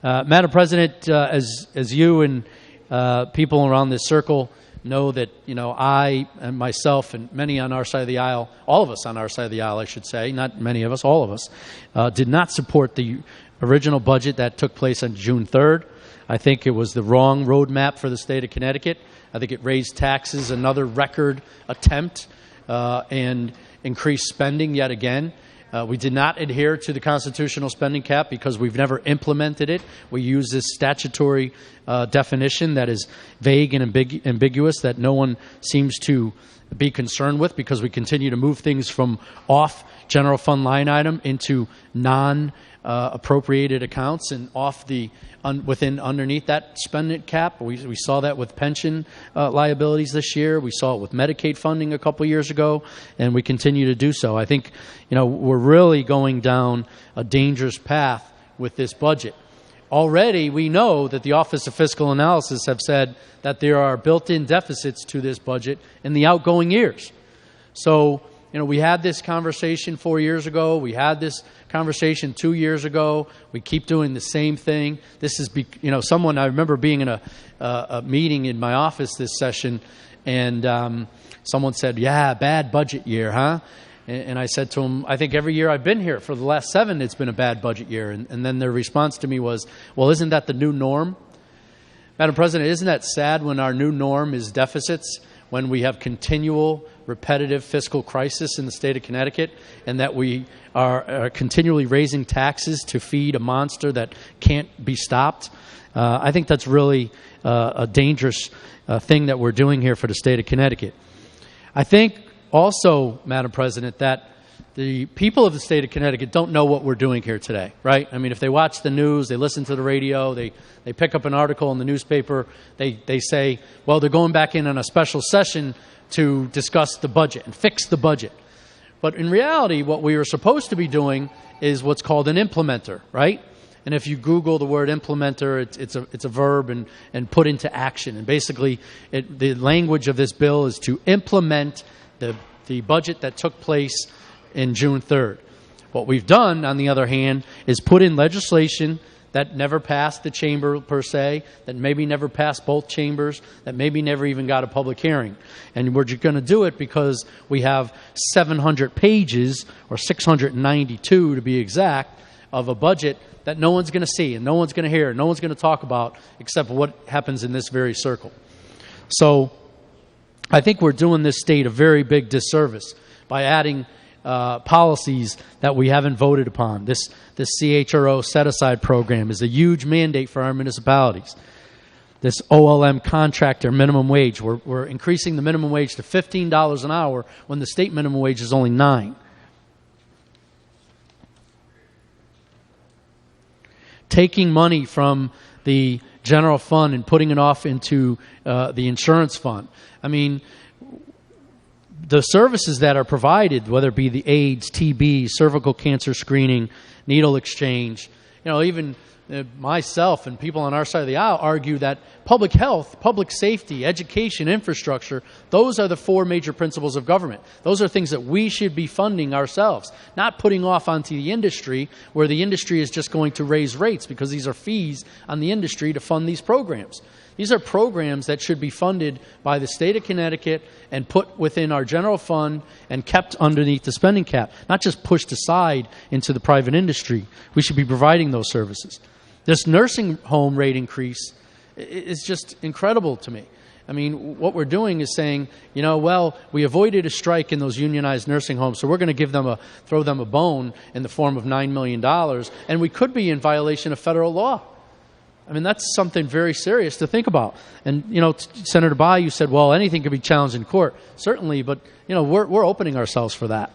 Madam President, as you and people around this circle know that, I and myself and many on our side of the aisle, all of us on our side of the aisle, I should say, not many of us, all of us, did not support the original budget that took place on June 3rd. I think it was the wrong roadmap for the state of Connecticut. I think it raised taxes, another record attempt, and increased spending yet again. We did not adhere to the constitutional spending cap because we've never implemented it. We use this statutory definition that is vague and ambiguous that no one seems to be concerned with because we continue to move things from off general fund line item into non-appropriated accounts and off the underneath that spending cap. We saw that with pension liabilities this year. We saw it with Medicaid funding a couple years ago, and we continue to do so. I think we're really going down a dangerous path with this budget. Already, we know that the Office of Fiscal Analysis have said that there are built-in deficits to this budget in the outgoing years. So, we had this conversation 4 years ago. We had this conversation 2 years ago. We keep doing the same thing. This is, I remember being in a meeting in my office this session, and someone said, "Yeah, bad budget year, huh?" And I said to him, "I think every year I've been here for the last 7, it's been a bad budget year." And then their response to me was, "Well, isn't that the new norm?" Madam President, isn't that sad when our new norm is deficits, when we have continual repetitive fiscal crisis in the state of Connecticut, and that we are continually raising taxes to feed a monster that can't be stopped? I think that's really a dangerous thing that we're doing here for the state of Connecticut. I think also, Madam President, that the people of the state of Connecticut don't know what we're doing here today, right? I mean, if they watch the news, they listen to the radio, they pick up an article in the newspaper, they say, well, they're going back in on a special session to discuss the budget and fix the budget. But in reality, what we are supposed to be doing is what's called an implementer, right? And if you Google the word implementer, it's a verb and put into action. And basically, the language of this bill is to implement the budget that took place in June 3rd. What we've done, on the other hand, is put in legislation that never passed the chamber per se, that maybe never passed both chambers, that maybe never even got a public hearing. And we're just going to do it because we have 700 pages, or 692 to be exact, of a budget that no one's going to see and no one's going to hear, no one's going to talk about except what happens in this very circle. So I think we're doing this state a very big disservice by adding policies that we haven't voted upon. This CHRO set-aside program is a huge mandate for our municipalities. This OLM contractor minimum wage, we're increasing the minimum wage to $15 an hour when the state minimum wage is only $9. Taking money from the general fund and putting it off into the insurance fund. I mean, the services that are provided, whether it be the AIDS, TB, cervical cancer screening, needle exchange, even myself and people on our side of the aisle argue that public health, public safety, education, infrastructure, those are the 4 major principles of government. Those are things that we should be funding ourselves, not putting off onto the industry where the industry is just going to raise rates because these are fees on the industry to fund these programs. These are programs that should be funded by the state of Connecticut and put within our general fund and kept underneath the spending cap, not just pushed aside into the private industry. We should be providing those services. This nursing home rate increase is just incredible to me. I mean, what we're doing is saying, we avoided a strike in those unionized nursing homes, so we're going to throw them a bone in the form of $9 million, and we could be in violation of federal law. I mean, that's something very serious to think about. And, Senator Bayou said, well, anything can be challenged in court. Certainly, but, we're opening ourselves for that.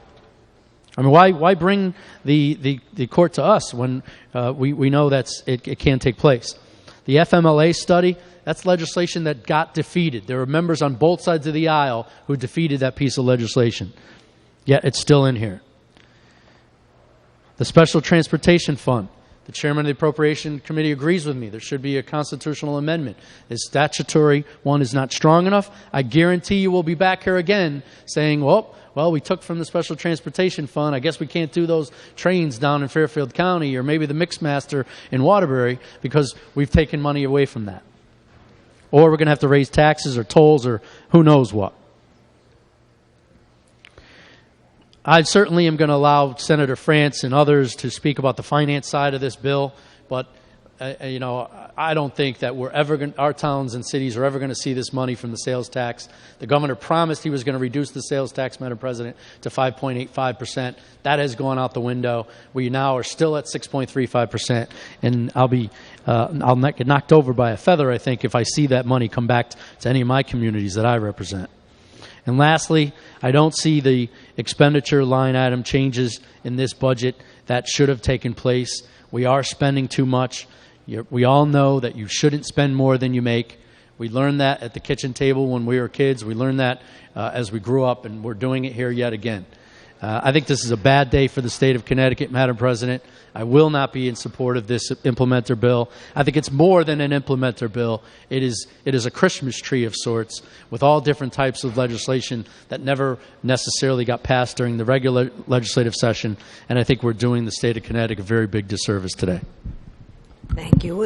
I mean, why bring the court to us when we know it can take place? The FMLA study, that's legislation that got defeated. There were members on both sides of the aisle who defeated that piece of legislation. Yet it's still in here. The Special Transportation Fund. The chairman of the Appropriation Committee agrees with me. There should be a constitutional amendment. The statutory one is not strong enough. I guarantee you we'll be back here again saying, well, we took from the Special Transportation Fund. I guess we can't do those trains down in Fairfield County or maybe the Mixmaster in Waterbury because we've taken money away from that. Or we're going to have to raise taxes or tolls or who knows what. I certainly am going to allow Senator France and others to speak about the finance side of this bill, but I don't think that our towns and cities are ever going to see this money from the sales tax. The governor promised he was going to reduce the sales tax, Madam President, to 5.85%. That has gone out the window. We now are still at 6.35%, and I'll get knocked over by a feather, I think, if I see that money come back to any of my communities that I represent. And lastly, I don't see the expenditure line item changes in this budget that should have taken place. We are spending too much. We all know that you shouldn't spend more than you make. We learned that at the kitchen table when we were kids. We learned that as we grew up, and we're doing it here yet again. I think this is a bad day for the state of Connecticut, Madam President. I will not be in support of this implementer bill. I think it's more than an implementer bill. It is a Christmas tree of sorts with all different types of legislation that never necessarily got passed during the regular legislative session, and I think we're doing the state of Connecticut a very big disservice today. Thank you.